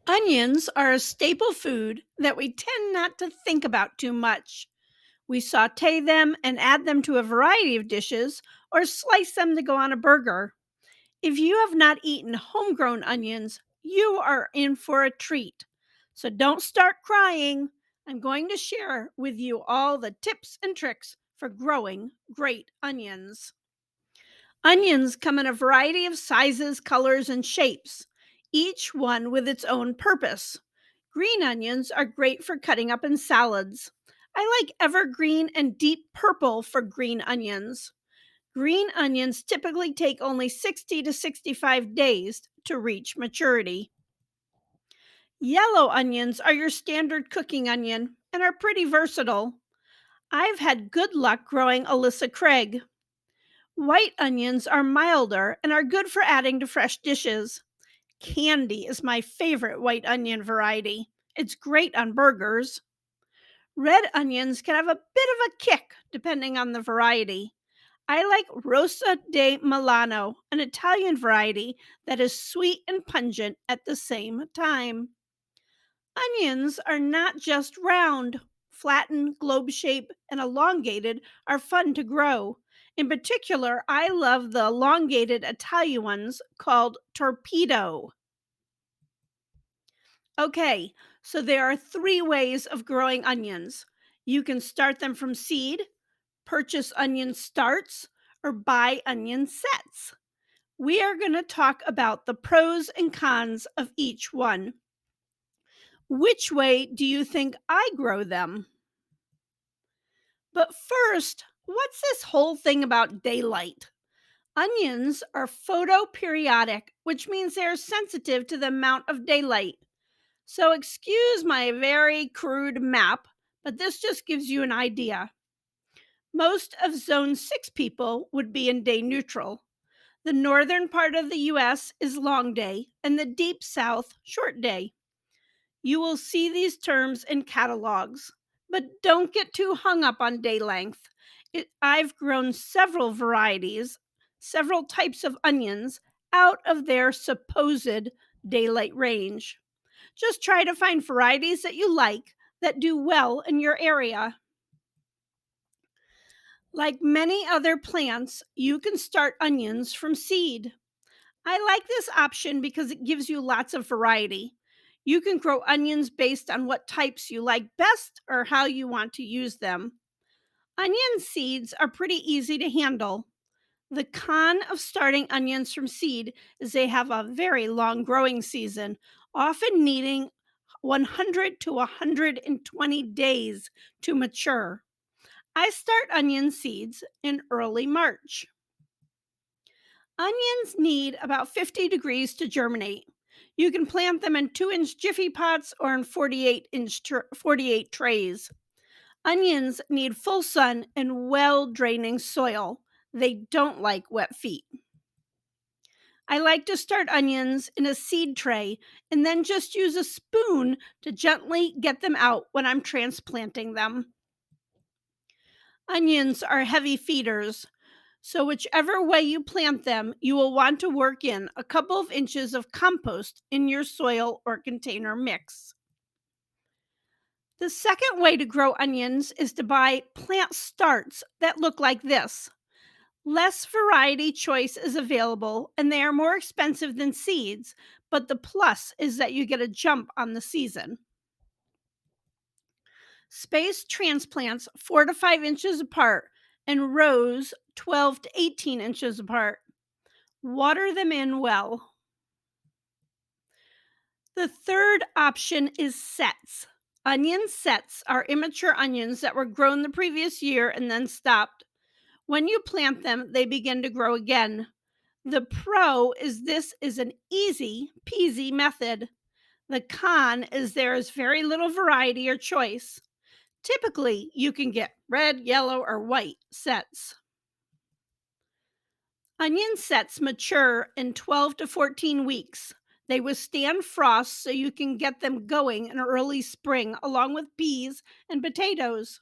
Onions are a staple food that we tend not to think about too much. We saute them and add them to a variety of dishes or slice them to go on a burger. If you have not eaten homegrown onions, you are in for a treat. So don't start crying. I'm going to share with you all the tips and tricks for growing great onions. Onions come in a variety of sizes, colors, and shapes, each one with its own purpose. Green onions are great for cutting up in salads. I like evergreen and deep purple for green onions. Green onions typically take only 60 to 65 days to reach maturity. Yellow onions are your standard cooking onion and are pretty versatile. I've had good luck growing Alyssa Craig. White onions are milder and are good for adding to fresh dishes. Candy is my favorite white onion variety. It's great on burgers. Red onions can have a bit of a kick depending on the variety. I like Rosa de Milano, an Italian variety that is sweet and pungent at the same time. Onions are not just round. Flattened, globe shaped, and elongated are fun to grow. In particular, I love the elongated Italian ones called torpedo. Okay, so there are three ways of growing onions. You can start them from seed, purchase onion starts, or buy onion sets. We are going to talk about the pros and cons of each one. Which way do you think I grow them? But first, what's this whole thing about daylight? Onions are photoperiodic, which means they're sensitive to the amount of daylight. So, excuse my very crude map, but this just gives you an idea. Most of Zone 6 people would be in day neutral. The northern part of the US is long day, and the deep south, short day. You will see these terms in catalogs, but don't get too hung up on day length. I've grown several varieties, several types of onions out of their supposed daylight range. Just try to find varieties that you like that do well in your area. Like many other plants, you can start onions from seed. I like this option because it gives you lots of variety. You can grow onions based on what types you like best or how you want to use them. Onion seeds are pretty easy to handle. The con of starting onions from seed is they have a very long growing season, often needing 100 to 120 days to mature. I start onion seeds in early March. Onions need about 50 degrees to germinate. You can plant them in 2-inch jiffy pots or in 48 trays. Onions need full sun and well draining soil. They don't like wet feet. I like to start onions in a seed tray and then just use a spoon to gently get them out when I'm transplanting them. Onions are heavy feeders, so whichever way you plant them, you will want to work in a couple of inches of compost in your soil or container mix. The second way to grow onions is to buy plant starts that look like this. Less variety choice is available and they are more expensive than seeds, but the plus is that you get a jump on the season. Space transplants 4 to 5 inches apart and rows 12 to 18 inches apart. Water them in well. The third option is sets. Onion sets are immature onions that were grown the previous year and then stopped. When you plant them, they begin to grow again. The pro is this is an easy peasy method. The con is there is very little variety or choice. Typically, you can get red, yellow, or white sets. Onion sets mature in 12 to 14 weeks. They withstand frost so you can get them going in early spring along with peas and potatoes.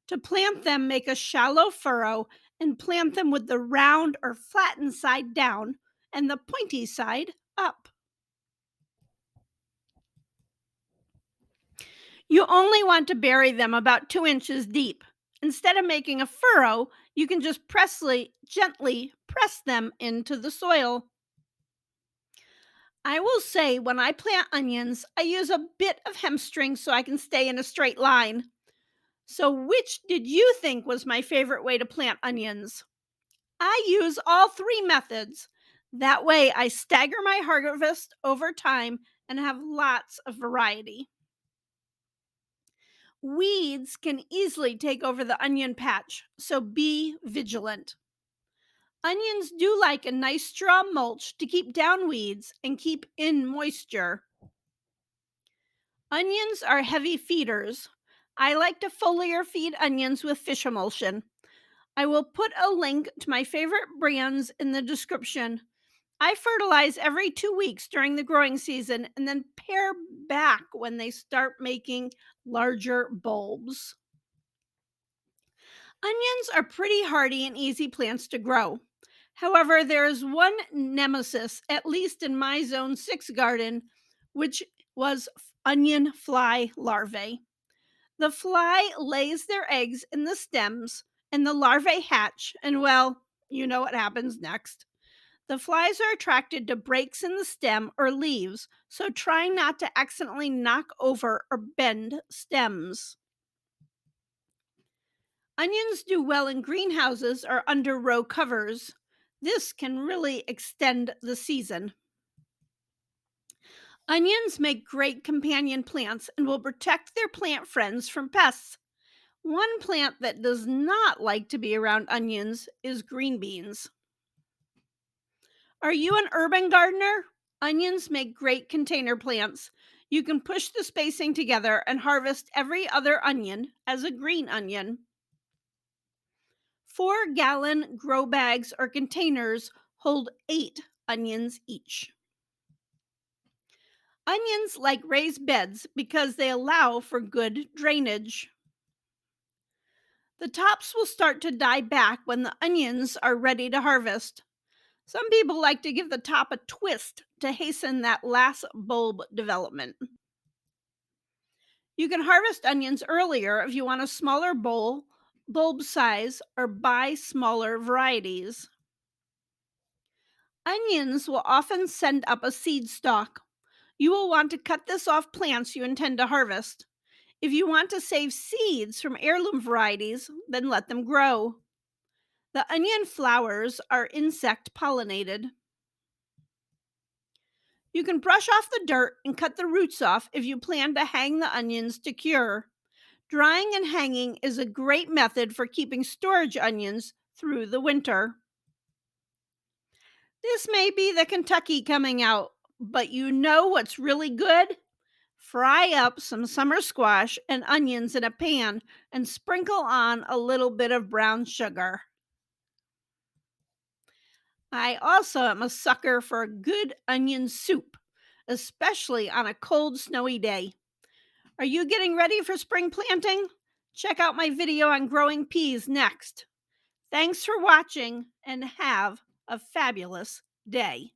To plant them, make a shallow furrow and plant them with the round or flattened side down and the pointy side up. You only want to bury them about 2 inches deep. Instead of making a furrow, you can just gently press them into the soil. I will say, when I plant onions, I use a bit of hemstring so I can stay in a straight line. So, which did you think was my favorite way to plant onions? I use all three methods. That way, I stagger my harvest over time and have lots of variety. Weeds can easily take over the onion patch, so be vigilant. Onions do like a nice straw mulch to keep down weeds and keep in moisture. Onions are heavy feeders. I like to foliar feed onions with fish emulsion. I will put a link to my favorite brands in the description. I fertilize every 2 weeks during the growing season and then pare back when they start making larger bulbs. Onions are pretty hardy and easy plants to grow. However, there is one nemesis, at least in my Zone 6 garden, which was onion fly larvae. The fly lays their eggs in the stems, and the larvae hatch, and well, you know what happens next. The flies are attracted to breaks in the stem or leaves, so try not to accidentally knock over or bend stems. Onions do well in greenhouses or under row covers. This can really extend the season. Onions make great companion plants and will protect their plant friends from pests. One plant that does not like to be around onions is green beans. Are you an urban gardener? Onions make great container plants. You can push the spacing together and harvest every other onion as a green onion. 4-gallon grow bags or containers hold 8 onions each. Onions like raised beds because they allow for good drainage. The tops will start to die back when the onions are ready to harvest. Some people like to give the top a twist to hasten that last bulb development. You can harvest onions earlier if you want a smaller bulb size, or buy smaller varieties. Onions will often send up a seed stalk. You will want to cut this off plants you intend to harvest. If you want to save seeds from heirloom varieties, then let them grow. The onion flowers are insect pollinated. You can brush off the dirt and cut the roots off if you plan to hang the onions to cure. Drying and hanging is a great method for keeping storage onions through the winter. This may be the Kentucky coming out, but you know what's really good? Fry up some summer squash and onions in a pan and sprinkle on a little bit of brown sugar. I also am a sucker for a good onion soup, especially on a cold, snowy day. Are you getting ready for spring planting? Check out my video on growing peas next. Thanks for watching and have a fabulous day.